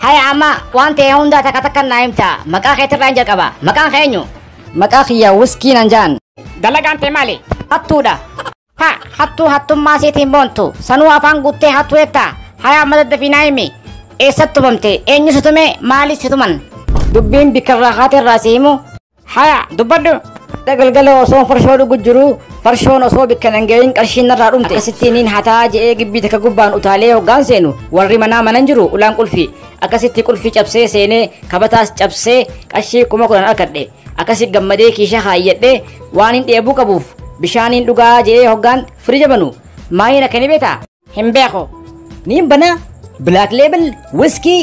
Hai ama, wante hunda takatakan naimta. Maka khetir ranjal kaba. Maka khenyu. Maka khiya whisky nanjan. Dalagan temali. Hattu da. Ha, hattu masih timbontu. Sanu afang gutte hattu eta. Haya madad finaimi. Esattu bamte. Enyu sutume mali sutuman. Dubbin bikarra khatir rasimu. Haya, dubbadu. Dagalgalo osoo farshoodhu gujjiru farshoon osoo bikkan hangayin qarshiin irraa dhumte akkasittiin hataa je'ee gibbii takka gubbaan utaalee hoggaan seenu warri manaa manan jiru ulaan qulfi akkasitti qulfi cabsee seenee kabataas cabsee qarshii 10,000 arkadhe akkasi gammadee kiisha kaayyadhe waan hin dheebuu qabuuf bishaaniin dhugaa je'ee hoggaan firija banu maayin akkani beeta hin beeku niin bana Black Label Whiskey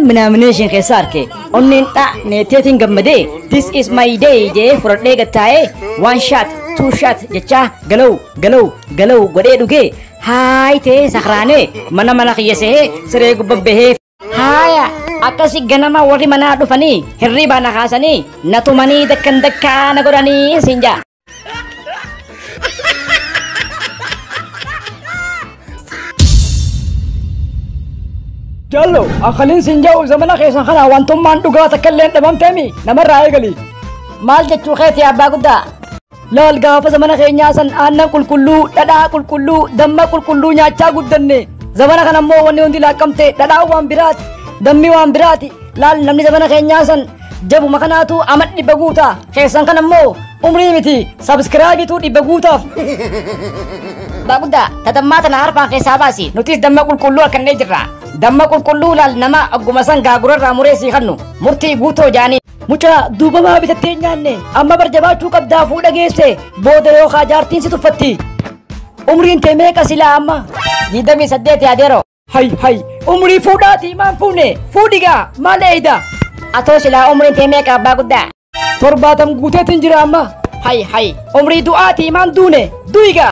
ምናምንሽን ከሳርኬ ኦንኔንጣ ኔቴቲን ገመዴ This is my day ጄ ፍረዴ ገታዬ one shot two shot ጀቻ ገለው ጎዴ ዱጌ ሃይቴ ሰኽራኔ መና ኺየሴ ስሬ ጉበበሄ ሃያ አከሲ ገነማ ወሪ መና ዱፈኒ ህሪባ ነኻሰኒ ነቱመኒ ደከንደካ ነጎዳኒ ሲንጃ Jallo, akhalin sinjau zamana kesan khana wantum man duga takallen tabam temi namar raay gali mal jechu kheti abba gudda lal gafa zamana khenya san anna kulkullu dada kulkullu damma kulkullu nyacha guddanne zamana kana mo wonni undi lakamte dada wan birat dammi wan birati lal namni zamana khenya san jabu makanatu amat dibaguta kesan kana mo umri miti subscribe itu dibaguta bagudda tadamma tan harfa ke sabasi notis damma kulkullu akan nejra damma qulqulluu laal nama agguma san gaagurarraa mureesii kannu murtii guutoo jaanii mucha duubamaa bitattee nyaanne amma barjabaachuu qabdaa fuudha geesse booda yoo jaartiin si tuffatti umriin tee meeqa silaa amma 28 adeero hay umrii fuudhaati maan fuune fuudhigaa maal eeyda atoo silaa umriin tee meeqa abbaa guddaa 70 guuteetin jira amma hay umrii du'aati maan duune du'igaa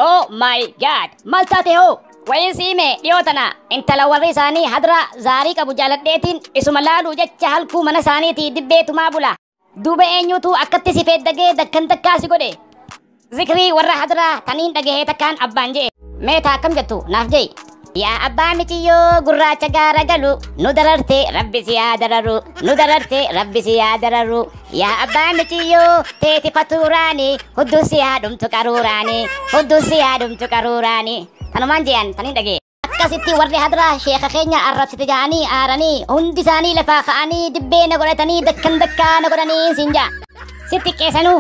Oh my god maal taate hoo Wayisime dhiyootana intala warri isaanii hadra zaarii qabu jaaladheetiin isuma laaluu jecha halkuu mana isaaniitii dibbeetumaa bula duuba eenyuutu akkatti si feeddagee dakkan takkaasi godhe zikrii warra hadraa taniin dhagahee takkaan abbaan jee meetaa akkam jettu naaf jee yaa abbaa mitiyyoo gurraacha gaara galu nu dararte rabbi si yaa dararu yaa abbaa mitiyyoo teeti faturaani hudduu si yaa dhumtu qaruuraani tanumaan jean tanin dhagee akkasitti warri hadraa sheeka keenya arrabsite ja'anii aaranii hundi isaanii lafaa ka'anii dibbee na godhatanii dakkan dakkaa na godhanii sinja sitti qeesanuu